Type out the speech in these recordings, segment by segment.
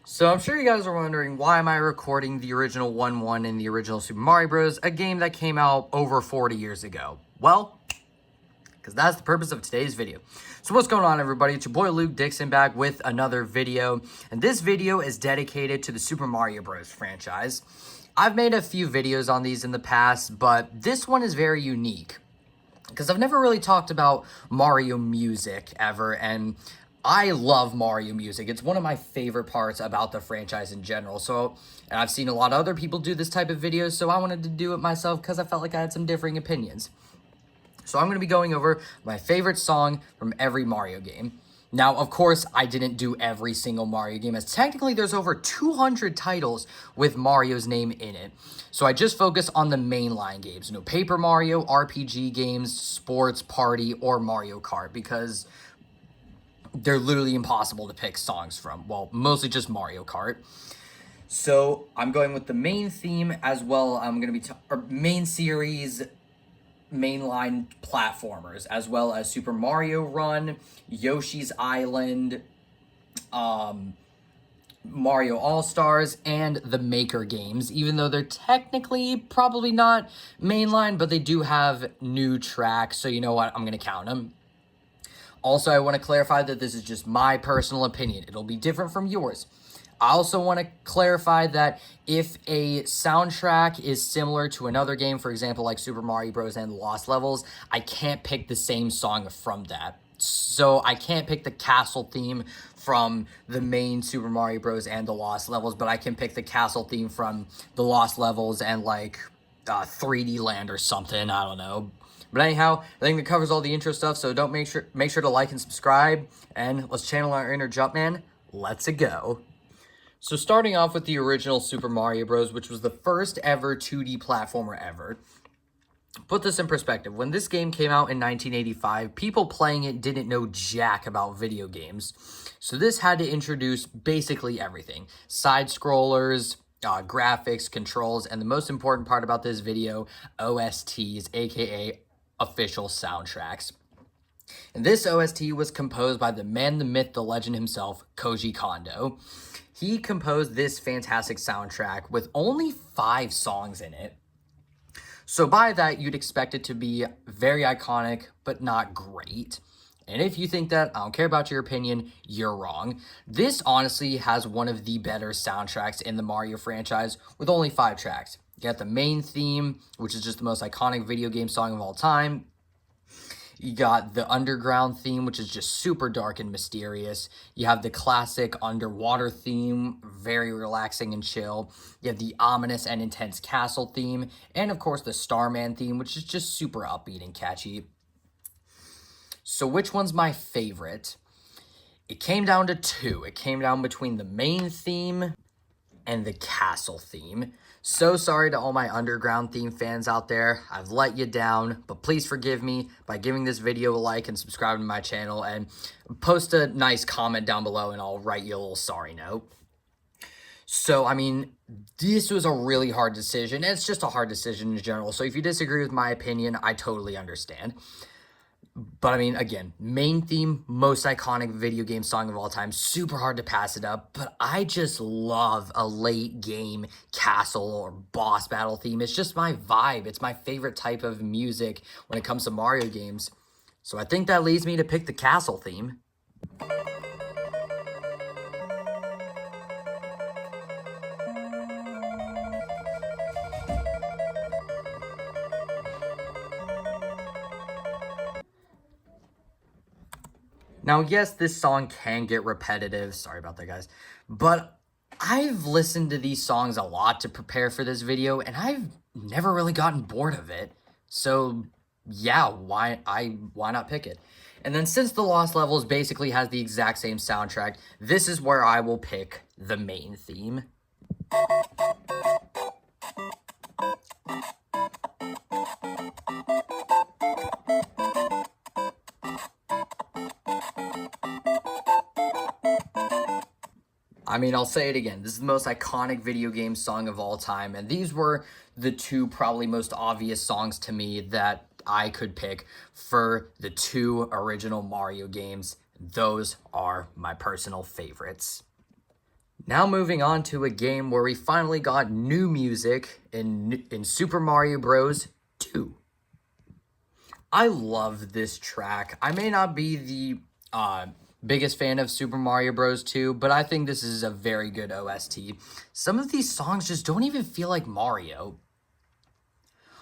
So I'm sure you guys are wondering, why am I recording the original 1-1 in the original Super Mario Bros., a game that came out over 40 years ago? Well, because that's the purpose of today's video. So what's going on, everybody? It's your boy Luke Dixon back with another video, and this video is dedicated to the Super Mario Bros. Franchise. I've made a few videos on these in the past, but this one is very unique because I've never really talked about Mario music ever, and I love Mario music. It's one of my favorite parts about the franchise in general. And I've seen a lot of other people do this type of videos, so I wanted to do it myself because I felt like I had some differing opinions. So I'm going to be going over my favorite song from every Mario game. Now, of course, I didn't do every single Mario game, as technically there's over 200 titles with Mario's name in it. So I just focus on the mainline games. Paper Mario, RPG games, sports, party, or Mario Kart, because they're literally impossible to pick songs from. Well, mostly just Mario Kart. So I'm going with the main theme as well. I'm going to be main series mainline platformers, as well as Super Mario Run, Yoshi's Island, Mario All-Stars, and the Maker games, even though they're technically probably not mainline, but they do have new tracks, so you know what, I'm going to count them. Also, I want to clarify that this is just my personal opinion. It'll be different from yours. I also want to clarify that if a soundtrack is similar to another game, for example, like Super Mario Bros. And Lost Levels, I can't pick the same song from that. So I can't pick the castle theme from the main Super Mario Bros. And the Lost Levels, but I can pick the castle theme from the Lost Levels and like 3D Land or something. I don't know. But anyhow, I think that covers all the intro stuff, so don't make sure to like and subscribe, and let's channel our inner Jumpman. Let's go. So starting off with the original Super Mario Bros., which was the first ever 2D platformer ever. Put this in perspective. When this game came out in 1985, people playing it didn't know jack about video games. So this had to introduce basically everything. Side-scrollers, graphics, controls, and the most important part about this video, OSTs, aka official soundtracks. And this OST was composed by the man, the myth, the legend himself, Koji Kondo. He composed this fantastic soundtrack with only 5 songs in it. So by that, you'd expect it to be very iconic, but not great. And if you think that, I don't care about your opinion, you're wrong. This honestly has one of the better soundtracks in the Mario franchise with only 5 tracks. You got the main theme, which is just the most iconic video game song of all time. You got the underground theme, which is just super dark and mysterious. You have the classic underwater theme, very relaxing and chill. You have the ominous and intense castle theme. And of course, the Starman theme, which is just super upbeat and catchy. So which one's my favorite? It came down to 2. It came down between the main theme and the castle theme. So sorry to all my underground theme fans out there. I've let you down, but please forgive me by giving this video a like and subscribing to my channel, and post a nice comment down below and I'll write you a little sorry note. So, I mean, this was a really hard decision. It's just a hard decision in general. So if you disagree with my opinion, I totally understand. But I mean, again, main theme, most iconic video game song of all time. Super hard to pass it up, but I just love a late game castle or boss battle theme. It's just my vibe. It's my favorite type of music when it comes to Mario games. So I think that leads me to pick the castle theme. Now, yes, this song can get repetitive. Sorry about that, guys. But I've listened to these songs a lot to prepare for this video, and I've never really gotten bored of it. So, yeah, why not pick it? And then since the Lost Levels basically has the exact same soundtrack, this is where I will pick the main theme. I mean, I'll say it again. This is the most iconic video game song of all time. And these were the 2 probably most obvious songs to me that I could pick for the 2 original Mario games. Those are my personal favorites. Now moving on to a game where we finally got new music in Super Mario Bros. 2. I love this track. I may not be the biggest fan of Super Mario Bros. 2, but I think this is a very good OST. Some of these songs just don't even feel like Mario.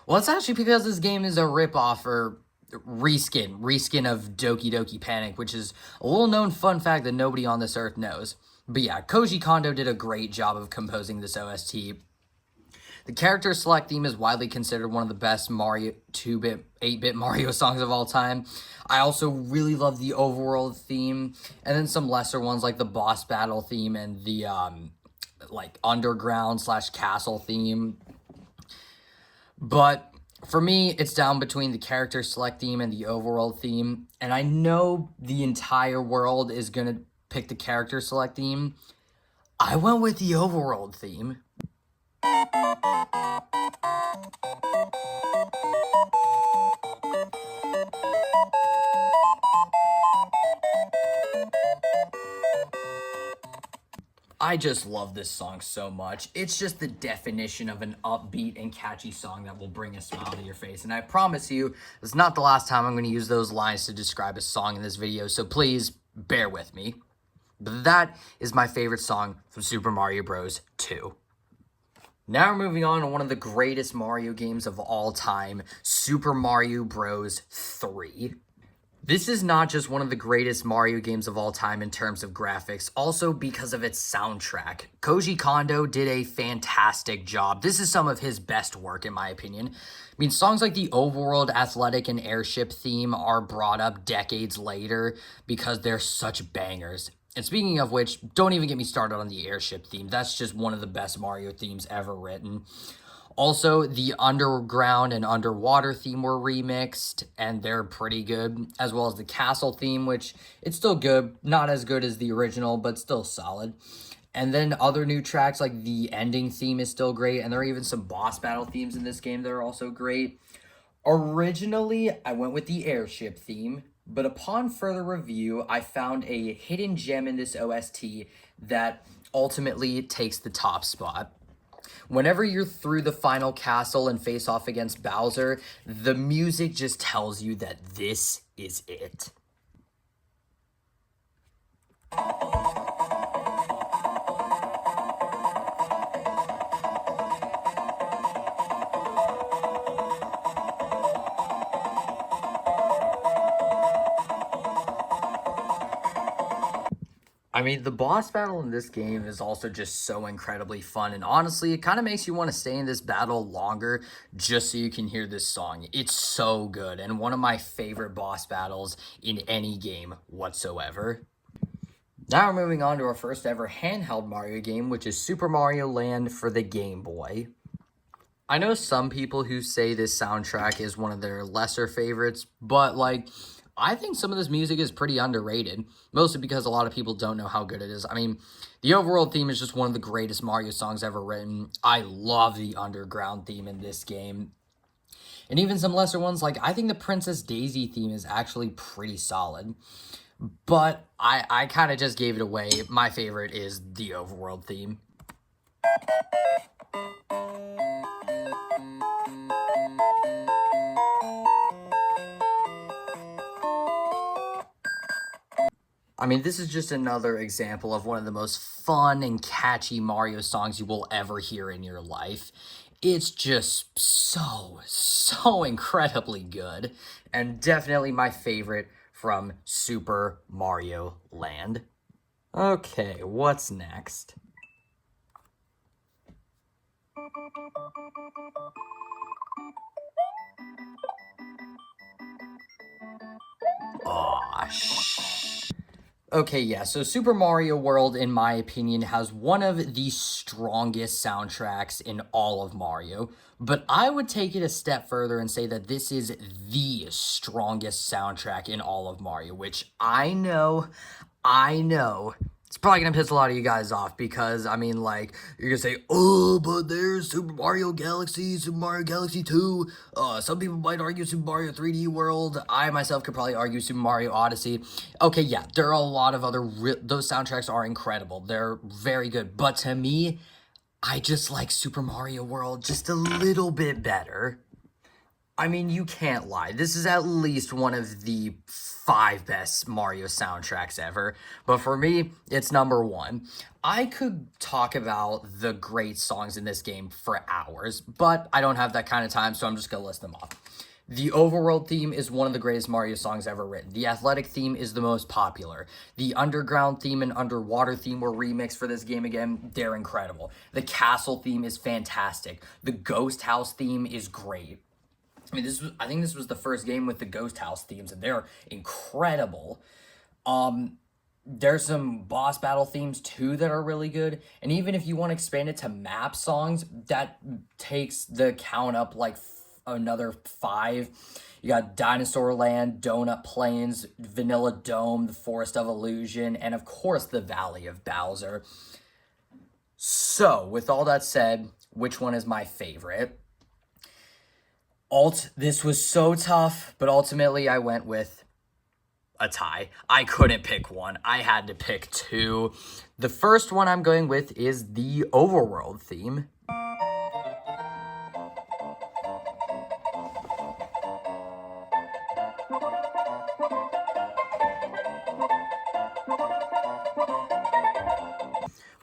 Well, it's actually because this game is a ripoff or reskin of Doki Doki Panic, which is a little known fun fact that nobody on this earth knows. But yeah, Koji Kondo did a great job of composing this OST. The character select theme is widely considered one of the best Mario 2-bit, 8-bit Mario songs of all time. I also really love the overworld theme, and then some lesser ones like the boss battle theme and the like underground/castle theme. But for me, it's down between the character select theme and the overworld theme, and I know the entire world is gonna pick the character select theme. I went with the overworld theme. I just love this song so much. It's just the definition of an upbeat and catchy song that will bring a smile to your face. And I promise you, it's not the last time I'm going to use those lines to describe a song in this video, so please bear with me. But that is my favorite song from Super Mario Bros. 2. Now we're moving on to one of the greatest Mario games of all time, Super Mario Bros. 3. This is not just one of the greatest Mario games of all time in terms of graphics, also because of its soundtrack. Koji Kondo did a fantastic job. This is some of his best work, in my opinion. I mean, songs like the Overworld Athletic and Airship theme are brought up decades later because they're such bangers. And speaking of which, don't even get me started on the Airship theme. That's just one of the best Mario themes ever written. Also, the underground and underwater theme were remixed, and they're pretty good, as well as the castle theme, which it's still good. Not as good as the original, but still solid. And then other new tracks, like the ending theme is still great, and there are even some boss battle themes in this game that are also great. Originally, I went with the Airship theme, but upon further review, I found a hidden gem in this OST that ultimately takes the top spot. Whenever you're through the final castle and face off against Bowser, the music just tells you that this is it. I mean, the boss battle in this game is also just so incredibly fun, and honestly, it kind of makes you want to stay in this battle longer just so you can hear this song. It's so good, and one of my favorite boss battles in any game whatsoever. Now we're moving on to our first ever handheld Mario game, which is Super Mario Land for the Game Boy. I know some people who say this soundtrack is one of their lesser favorites, but like, I think some of this music is pretty underrated, mostly because a lot of people don't know how good it is. I mean, the overworld theme is just one of the greatest Mario songs ever written. I love the underground theme in this game. And even some lesser ones, like I think the Princess Daisy theme is actually pretty solid. But I kind of just gave it away. My favorite is the overworld theme. I mean, this is just another example of one of the most fun and catchy Mario songs you will ever hear in your life. It's just so incredibly good, and definitely my favorite from Super Mario Land. Okay, what's next? Aw, Okay, yeah, so Super Mario World, in my opinion, has one of the strongest soundtracks in all of Mario, but I would take it a step further and say that this is the strongest soundtrack in all of Mario, which I know, It's probably gonna piss a lot of you guys off because, I mean, like, you're gonna say, oh, but there's Super Mario Galaxy, Super Mario Galaxy 2, some people might argue Super Mario 3D World, I myself could probably argue Super Mario Odyssey. Okay, yeah, there are a lot of other, those soundtracks are incredible, they're very good, but to me, I just like Super Mario World just a little bit better. I mean, you can't lie. This is at least one of the 5 best Mario soundtracks ever. But for me, it's number 1. I could talk about the great songs in this game for hours, but I don't have that kind of time, so I'm just going to list them off. The overworld theme is one of the greatest Mario songs ever written. The athletic theme is the most popular. The underground theme and underwater theme were remixed for this game again. They're incredible. The castle theme is fantastic. The ghost house theme is great. I mean, I think this was the first game with the Ghost House themes, and they're incredible. There's some boss battle themes, too, that are really good. And even if you want to expand it to map songs, that takes the count up, like, another 5. You got Dinosaur Land, Donut Plains, Vanilla Dome, the Forest of Illusion, and, of course, the Valley of Bowser. So, with all that said, which one is my favorite? This was so tough, but ultimately I went with a tie. I couldn't pick one. I had to pick 2. The first one I'm going with is the overworld theme.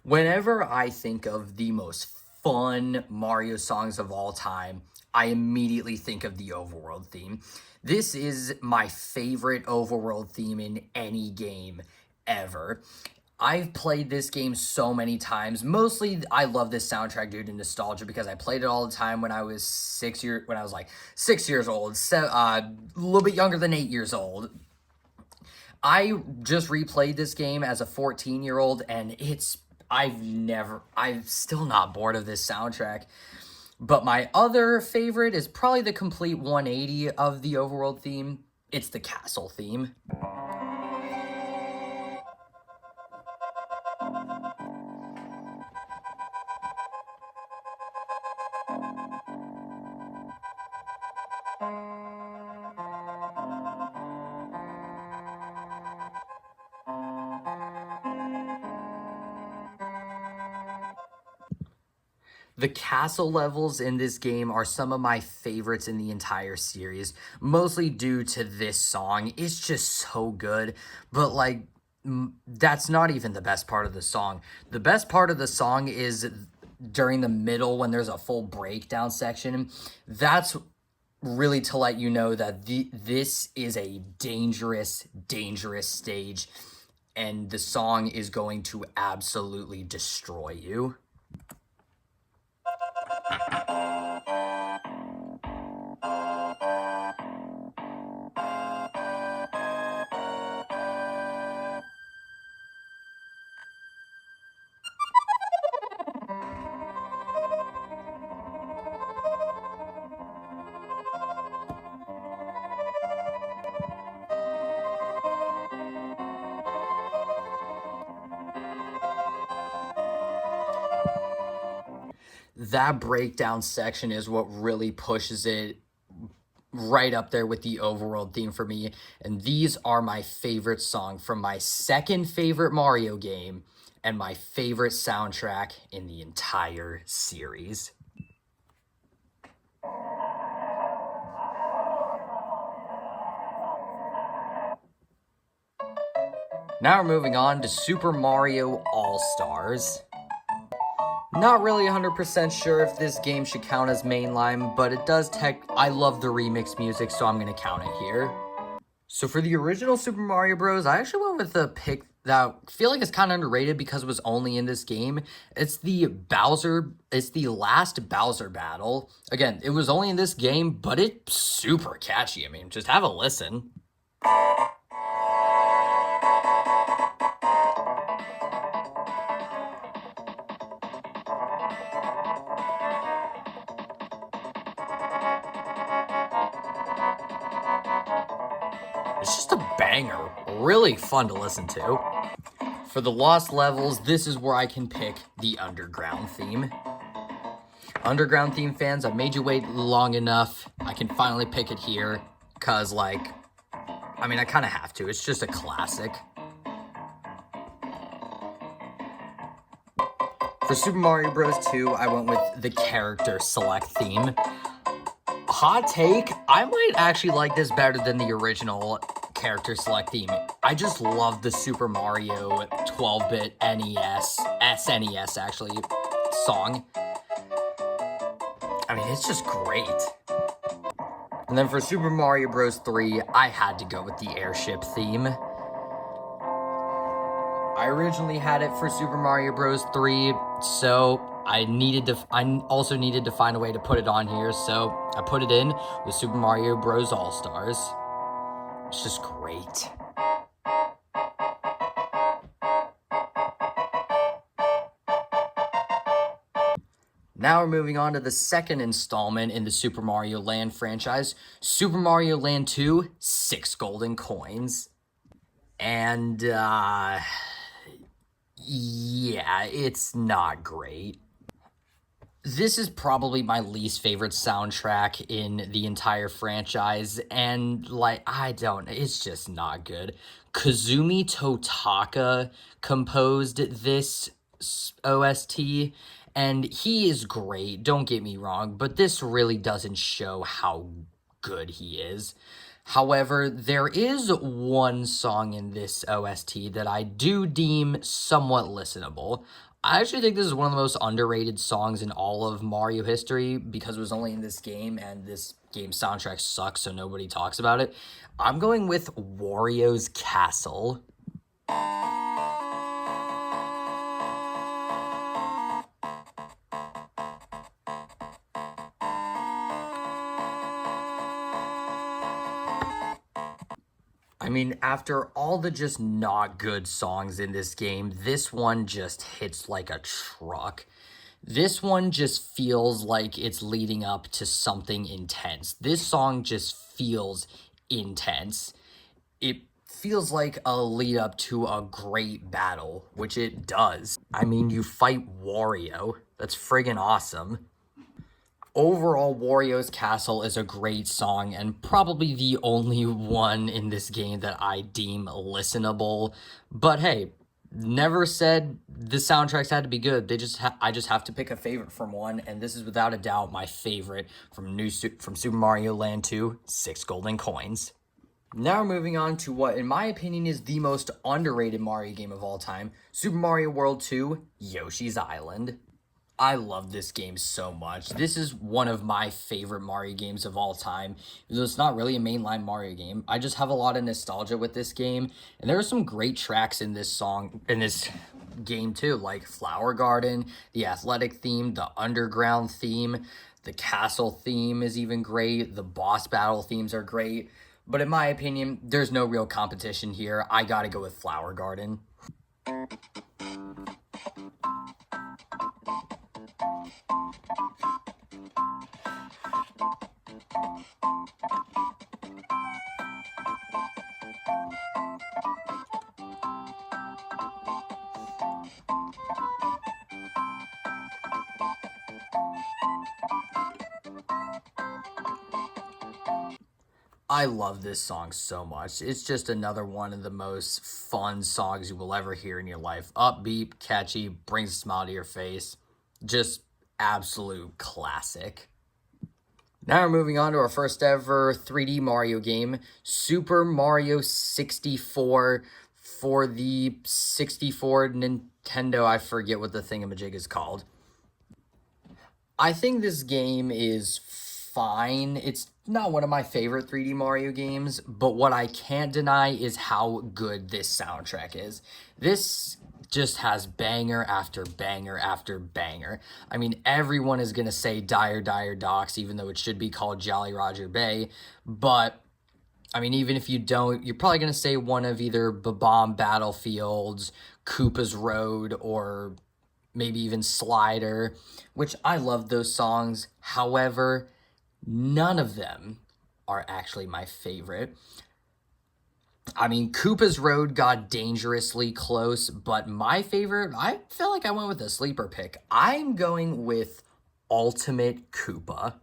Whenever I think of the most fun Mario songs of all time, I immediately think of the overworld theme. This is my favorite overworld theme in any game ever. I've played this game so many times. Mostly, I love this soundtrack due to nostalgia because I played it all the time when I was 6 years old, a little bit younger than 8 years old. I just replayed this game as a 14-year-old, and I'm still not bored of this soundtrack. But my other favorite is probably the complete 180 of the overworld theme. It's the castle theme. The castle levels in this game are some of my favorites in the entire series, mostly due to this song. It's just so good, but like, that's not even the best part of the song. The best part of the song is during the middle when there's a full breakdown section. That's really to let you know that this is a dangerous, dangerous stage, and the song is going to absolutely destroy you. That breakdown section is what really pushes it right up there with the overworld theme for me. And these are my favorite song from my second favorite Mario game and my favorite soundtrack in the entire series. Now we're moving on to Super Mario All-Stars. Not really 100% sure if this game should count as mainline, but it does I love the remix music, so I'm going to count it here. So for the original Super Mario Bros., I actually went with a pick that I feel like it's kind of underrated because it was only in this game. It's the last Bowser battle. Again, it was only in this game, but it's super catchy. I mean, just have a listen. It's just a banger. Really fun to listen to. For the lost levels, this is where I can pick the underground theme. Underground theme fans, I've made you wait long enough. I can finally pick it here, because, like, I mean, I kind of have to. It's just a classic. For Super Mario Bros. 2, I went with the character select theme. Hot take, I might actually like this better than the original character select theme. I just love the Super Mario 12-bit NES, SNES actually, song. I mean, it's just great. And then for Super Mario Bros. 3, I had to go with the airship theme. I originally had it for Super Mario Bros. 3, so I also needed to find a way to put it on here, so I put it in with Super Mario Bros. All-Stars. It's just great. Now we're moving on to the second installment in the Super Mario Land franchise, Super Mario Land 2, 6 golden coins. And, yeah, it's not great. This is probably my least favorite soundtrack in the entire franchise, and, like, it's just not good. Kazumi Totaka composed this OST, and he is great, don't get me wrong, but this really doesn't show how good he is. However, there is one song in this OST that I do deem somewhat listenable. I actually think this is one of the most underrated songs in all of Mario history because it was only in this game, and this game's soundtrack sucks, so nobody talks about it. I'm going with Wario's Castle. I mean, after all the just not good songs in this game, this one just hits like a truck. This one just feels like it's leading up to something intense. This song just feels intense. It feels like a lead up to a great battle, which it does. I mean, you fight Wario. That's friggin' awesome. Overall, Wario's Castle is a great song and probably the only one in this game that I deem listenable. But hey, never said the soundtracks had to be good. I just have to pick a favorite from one, and this is without a doubt my favorite from Super Mario Land 2, 6 golden coins. Now we're moving on to what, in my opinion, is the most underrated Mario game of all time, Super Mario World 2, Yoshi's Island. I love this game so much. This is one of my favorite Mario games of all time. It's not really a mainline Mario game. I just have a lot of nostalgia with this game, and there are some great tracks in this game too, like Flower Garden, the athletic theme, the underground theme, the castle theme is even great. The boss battle themes are great. But in my opinion, there's no real competition here. I gotta go with Flower Garden. I love this song so much. It's just another one of the most fun songs you will ever hear in your life. Upbeat, catchy, brings a smile to your face. Just absolute classic. Now we're moving on to our first ever 3D Mario game, Super Mario 64 for the 64 Nintendo. I forget what the thingamajig is called. I think this game is fine. It's not one of my favorite 3D Mario games, but what I can't deny is how good this soundtrack is. This just has banger after banger after banger. I mean, everyone is going to say Dire Dire Docks, even though it should be called Jolly Roger Bay, but I mean, even if you don't, you're probably going to say one of either Bob-omb Battlefields, Koopa's Road, or maybe even Slider, which I love those songs. However, none of them are actually my favorite. I mean, Koopa's Road got dangerously close, but my favorite, I feel like I went with a sleeper pick. I'm going with Ultimate Koopa.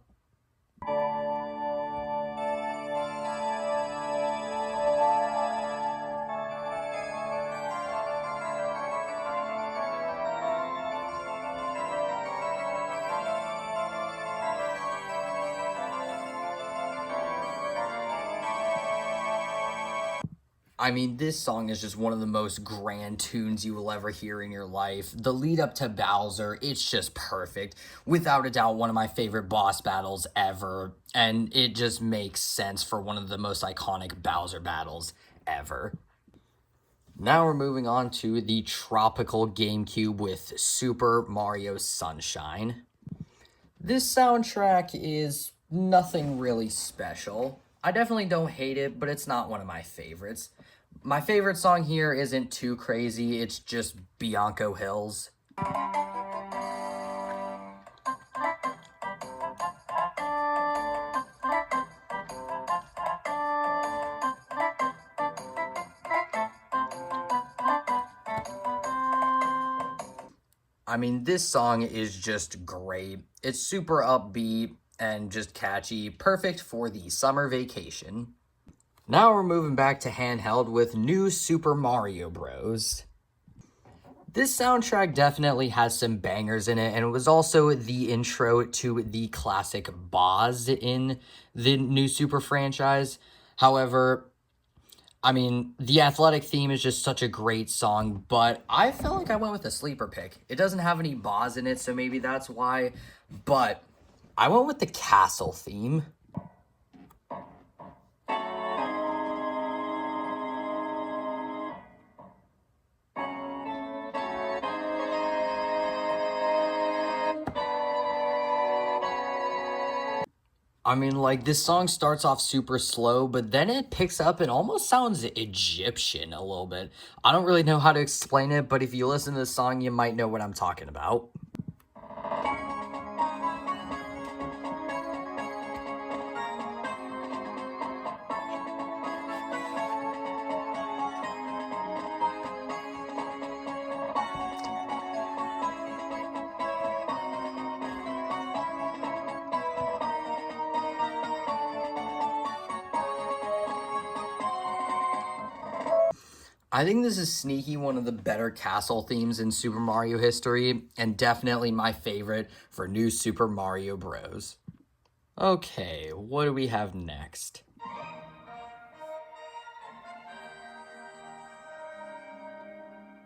I mean, this song is just one of the most grand tunes you will ever hear in your life. The lead up to Bowser, it's just perfect. Without a doubt, one of my favorite boss battles ever. And it just makes sense for one of the most iconic Bowser battles ever. Now we're moving on to the tropical GameCube with Super Mario Sunshine. This soundtrack is nothing really special. I definitely don't hate it, but it's not one of my favorites. My favorite song here isn't too crazy, it's just Bianco Hills. I mean, this song is just great. It's super upbeat and just catchy, perfect for the summer vacation. Now we're moving back to handheld with New Super Mario Bros. This soundtrack definitely has some bangers in it, and it was also the intro to the classic Boz in the New Super franchise. However, I mean, the athletic theme is just such a great song, but I felt like I went with a sleeper pick. It doesn't have any Boz in it, so maybe that's why, but I went with the castle theme. I mean, like, this song starts off super slow, but then it picks up and almost sounds Egyptian a little bit. I don't really know how to explain it, but if you listen to the song, you might know what I'm talking about. I think this is sneaky one of the better castle themes in Super Mario history, and definitely my favorite for New Super Mario Bros. Okay, what do we have next?